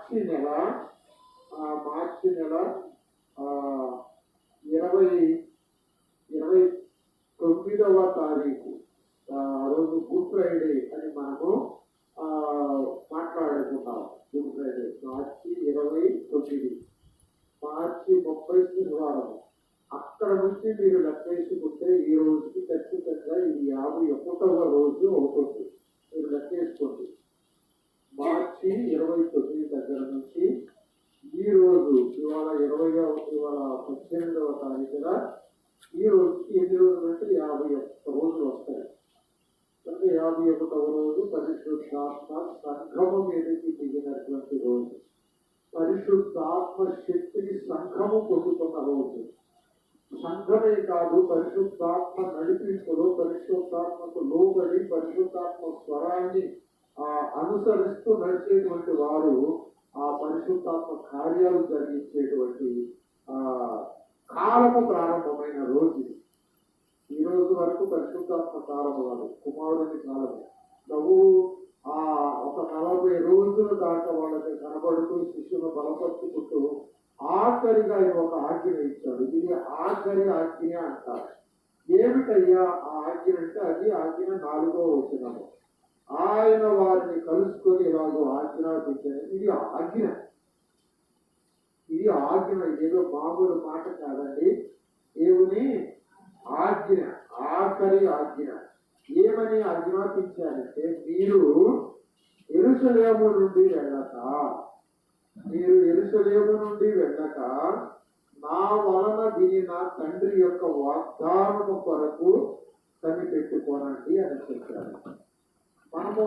మార్చి నెల మార్చి నెల 29వ తారీఖు రోజు గుడ్ ఫ్రైడే అని మనము మాట్లాడుకుంటాం. గుడ్ ఫ్రైడే మార్చి 29, మార్చి 30 శనివారం. అక్కడ నుంచి మీరు లెక్క వేసుకుంటే ఈ రోజుకి ఖచ్చితంగా ఇది 51వ రోజు అవుతుంది. మీరు లెక్క వేసుకోండి. మార్చి 29 దగ్గర నుంచి ఈ రోజు ఇవాళ 18వ తారీఖున ఈ రోజుకి ఎన్ని రోజులు అంటే 51 రోజులు వస్తాయి. అంటే 51వ రోజు పరిశుద్ధాత్మ సంఘము మీదకి దిగినటువంటి రోజు, పరిశుద్ధాత్మ శక్తిని సంఘము పొందుతున్న రోజు. సంఘమే కాదు, పరిశుద్ధాత్మ నడిపింపులో పరిశుద్ధాత్మకు లోబడి పరిశుద్ధాత్మ స్వరాన్ని అనుసరిస్తూ నడిచేటువంటి వారు ఆ పరిశుద్ధాత్మ కార్యాలు జరిగించేటువంటి కాలము ప్రారంభమైన రోజు. ఈ రోజు వరకు పరిశుద్ధాత్మ కాలము కాదు, కుమారుని కాలము. ప్రభు ఒక 40 రోజుల దాకా వాళ్ళకి కనబడుతూ శిష్యును బలపరుచుకుంటూ ఆఖరిగా ఒక ఆజ్ఞ ఇచ్చాడు. ఇది ఆఖరి ఆజ్ఞ అంటారు. ఏమిటయ్యా ఆ ఆజ్ఞ అంటే అది ఆజ్ఞ 4వ వచనము. ఆయన వారిని కలుసుకొని ఇలాగో ఆజ్ఞాపించారు. ఇది ఆజ్ఞ, ఇది ఆజ్ఞ. ఇదేదో మామూలు మాట కాదండి. దేవుని ఆజ్ఞ, ఆఖరి ఆజ్ఞ. ఏమని ఆజ్ఞాపించారంటే మీరు యెరూషలేము నుండి వెళ్ళక నా వలన వినిన తండ్రి యొక్క వాగ్దానము కొరకు కనిపెట్టుకోనండి అని చెప్పారు. మనము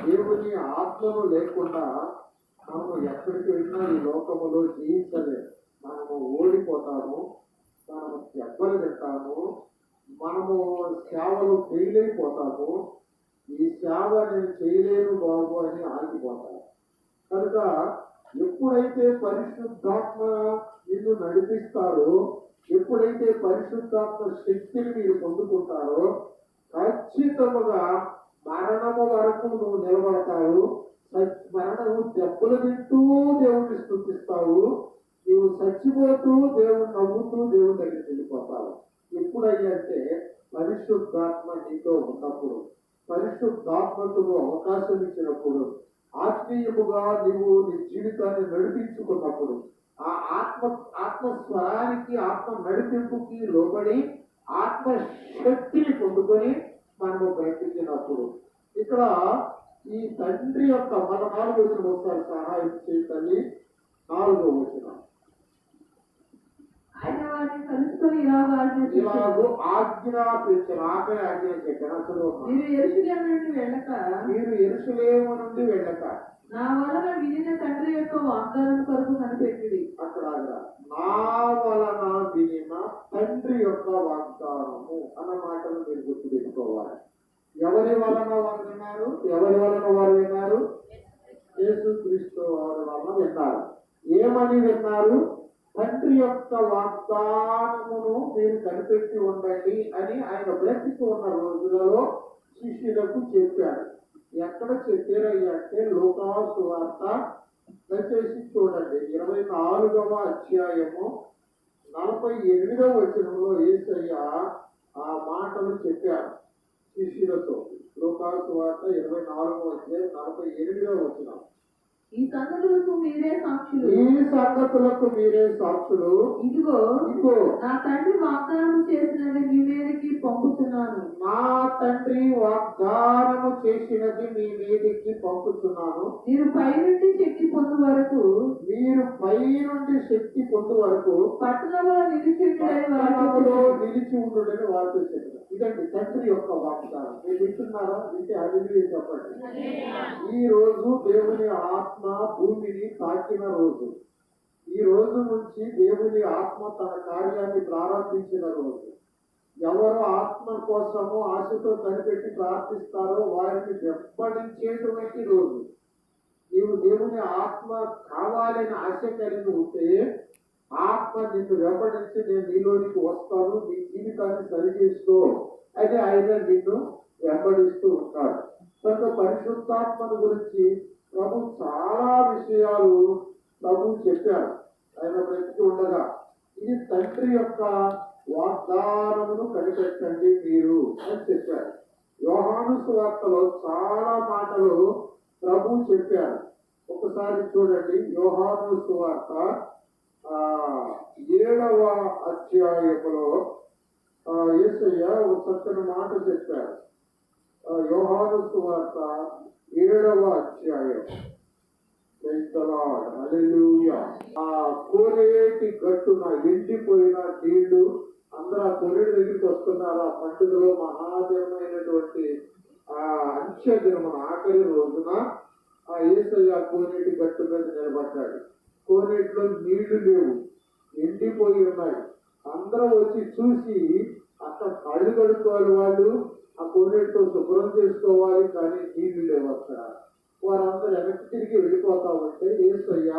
దేవుని ఆత్మను లేకుండా మనము ఎక్కడికి వెళ్ళినా ఈ లోకములో జీవించలేము. మనము ఓడిపోతాము, మనము దెబ్బలు తింటాము, మనము సేవలు చేయలేకపోతాము. ఈ సేవ నేను చేయలేను బాబు అని ఆగిపోతాము. కనుక ఎప్పుడైతే పరిశుద్ధాత్మ నిన్ను నడిపిస్తారో, ఎప్పుడైతే పరిశుద్ధాత్మ శక్తిని మీరు పొందుకుంటారో ఖచ్చితంగా మరణము వరకు నువ్వు నిలబడతావు. మరణము దెబ్బలు తింటూ దేవుడిని స్తుతిస్తావు. నువ్వు చచ్చిపోతూ దేవుడు నవ్వుతూ దేవుడి దగ్గరికి వెళ్ళిపోతావు. ఎప్పుడయ్యంటే పరిశుద్ధాత్మ నీతో ఉన్నప్పుడు, పరిశుద్ధాత్మకు అవకాశం ఇచ్చినప్పుడు, ఆత్మీయముగా నీవు నీ జీవితాన్ని నడిపించుకున్నప్పుడు, ఆ ఆత్మస్వరానికి ఆత్మ నడిపింపుకి లోబడి ఆత్మశక్తిని పొందుకొని మనము బయటికినప్పుడు, ఇక్కడ ఈ తండ్రి యొక్క 4వ వచనం ఒకసారి సహాయం చేయండి. 4వ వచనం. ఇలాగో ఆజ్ఞాపించిన ఆఖరి ఆజ్ఞ చెప్పాను. అసలు మీరు యెరూషలేము నుండి వెళ్ళక నా వలన వినిన తండ్రి యొక్క వాగ్దానం కొరకు కనిపెట్టి. అక్కడ నా వలన వినిన తండ్రి యొక్క వాగ్దానము అన్న మాటలు మీరు గుర్తు పెట్టుకోవాలి. ఎవరి వలన వారు విన్నారు? ఎవరి వలన వారు విన్నారు? యేసుక్రీస్తు వారి వలన విన్నారు. ఏమని విన్నారు? తండ్రి యొక్క వాగ్దానమును మీరు కనిపెట్టి ఉండండి అని ఆయన బ్రతికి ఉన్న రోజులలో శిష్యులకు చెప్పాడు. ఎక్కడ చెప్పారయ్యా అంటే లూకా సువార్త దయచేసి చూడండి, 24వ అధ్యాయము 48వ వచనంలో యేసయ్య ఆ మాటలు చెప్పారు శిష్యులతో. లూకా సువార్త 24వ అధ్యాయం 48వ వచనం. ఈ సంగతులకు మీరే సాక్షులు. ఇదిగో నా తండ్రి వాగ్దానం చేసినది మీ మీదకి పంపుతున్నాను. నా తండ్రి వాగ్దానము చేసినది మీ మీదకి పంపుతున్నాను. మీరు పై నుండి శక్తి పొందు వరకు పట్టణంలో నిలిచి ఉండుడని వారితో చెప్పారు. ఇదండి తండ్రి యొక్క వాగ్దానం. మీరు వింటున్నారా? వింటే అది చెప్పండి. ఈ రోజు దేవుని ఆత్మ భూమిని తాకిన రోజు. ఈ రోజు నుంచి దేవుని ఆత్మ తన కార్యాన్ని ప్రారంభించిన రోజు. ఎవరు ఆత్మ కోసము ఆశతో కనిపెట్టి ప్రార్థిస్తారో వారిని వెంబడించేటువంటి రోజు. నీవు దేవుని ఆత్మ కావాలని ఆశ కలిగి ఉంటే ఆత్మ నిన్ను వెంబడించి నేను నీలోనికి వస్తాను, నీ జీవితాన్ని సరిచేస్తూ అయితే ఆయన నిన్ను వెంబడిస్తూ ఉంటాడు. కనుక పరిశుద్ధాత్మను గురించి ప్రభు చాలా విషయాలు ప్రభు చెప్పారు ఆయన బ్రతికి ఉండగా. ఇది తండ్రి యొక్క వాగ్దానమును కనిపెట్టండి మీరు అని చెప్పారు. యోహాను సువార్తలో చాలా మాటలు ప్రభు చెప్పారు. ఒకసారి చూడండి, యోహాను సువార్త 7వ అధ్యాయములో యేసయ్య ఒక చక్కని మాట చెప్పారు. యోహాను సువార్త 7వ అధ్యాయం. హల్లెలూయా. ఆ కోనేటి గట్టున ఎండిపోయిన నీళ్లు అందరూ ఆ కోనేటి దగ్గరికి వస్తున్నారు. ఆ పండుగలో మహాదినమైనటువంటి అంత్య దినమున ఆఖరి రోజున ఆ యేసయ్య కోనేటి గట్టు మీద నిలబడ్డాడు. కోనేటిలో నీళ్లు లేవు, ఎండిపోయి ఉన్నాయి. అందరూ వచ్చి చూసి అక్కడ కళ్ళు కడుక్కోవాలి, వాళ్ళు ఆ కోనేటితో శుభ్రం చేసుకోవాలి, కానీ నీళ్లు లేవు అక్కడ. వారందరూ వెనక్కి తిరిగి వెళ్ళిపోతా ఉంటే యేసయ్య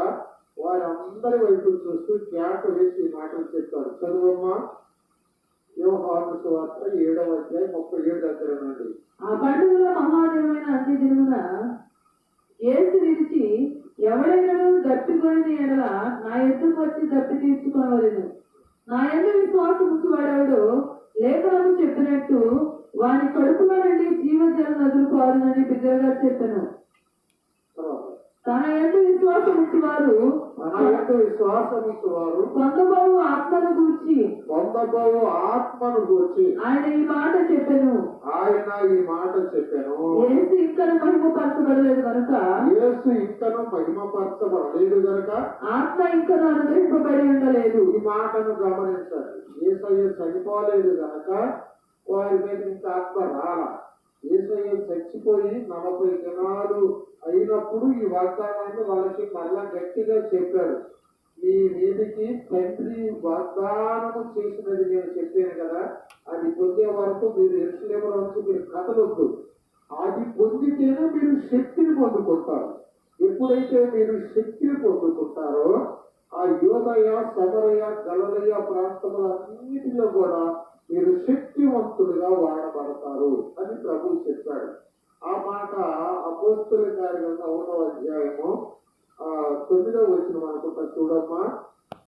వారందరి వైపు చూస్తూ కేక వేసి మాటలు చెప్పాడు. చదువమ్మా, యోహాను సువార్త 7వ అధ్యాయం 37 దగ్గర నుండి. ఆ పండుగలో మహాదేవమైన అంత్య దినమున యేసు నిలిచి, ఎవడైనా దప్పికొని ఎడల నా ఎద్దుకు వచ్చి దప్పి తీర్చుకోవలను. నా యందు విశ్వాసం ఉంచువాడెవడో లేఖనము చెప్పినట్టు వాని కడుపులో నుండి జీవజల నదులు పారునని బిగ్గరగా చెప్పాను. తన యందు విశ్వాసం ఉంచువారు పొందబోవు ఆత్మను గూర్చి ఆయన ఈ మాట చెప్పాను. యేసు ఇంకను మహిమపరచబడలేదు కనుక ఆత్మ ఇంకను అనుగ్రహింపబడి ఉండలేదు. ఈ మాటను గమనించాలి. యేసయ్య చనిపోలేదు కనుక వారి మీద ఇంకా ఆత్మ రాలా. యేసయ్య చచ్చిపోయి 40 దినాలు అయినప్పుడు ఈ వాగ్దానాన్ని వాళ్ళకి మళ్ళా గట్టిగా చెప్పాడు. మీ మీదికి తండ్రి వాగ్దానము చేసినది నేను చెప్పాను కదా, అది పొందే వరకు మీరు యెరూషలేములో నుంచి మీరు కదలొద్దు. అది పొందితేనే మీరు శక్తిని పొందుకుంటారు. ఎప్పుడైతే మీరు శక్తిని పొందుకుంటారో ఆ యోదయ, సమరయ, గలిలయ ప్రాంతములన్నిటిలో కూడా మీరు శక్తివంతులుగా వాడబడతారు అని ప్రభువు చెప్పాడు. ఆ మాట అపోస్తలుల కార్యగ్రంథం 1వ అధ్యాయము 9వ వచనం అనుకుంటా. చూడమ్మా,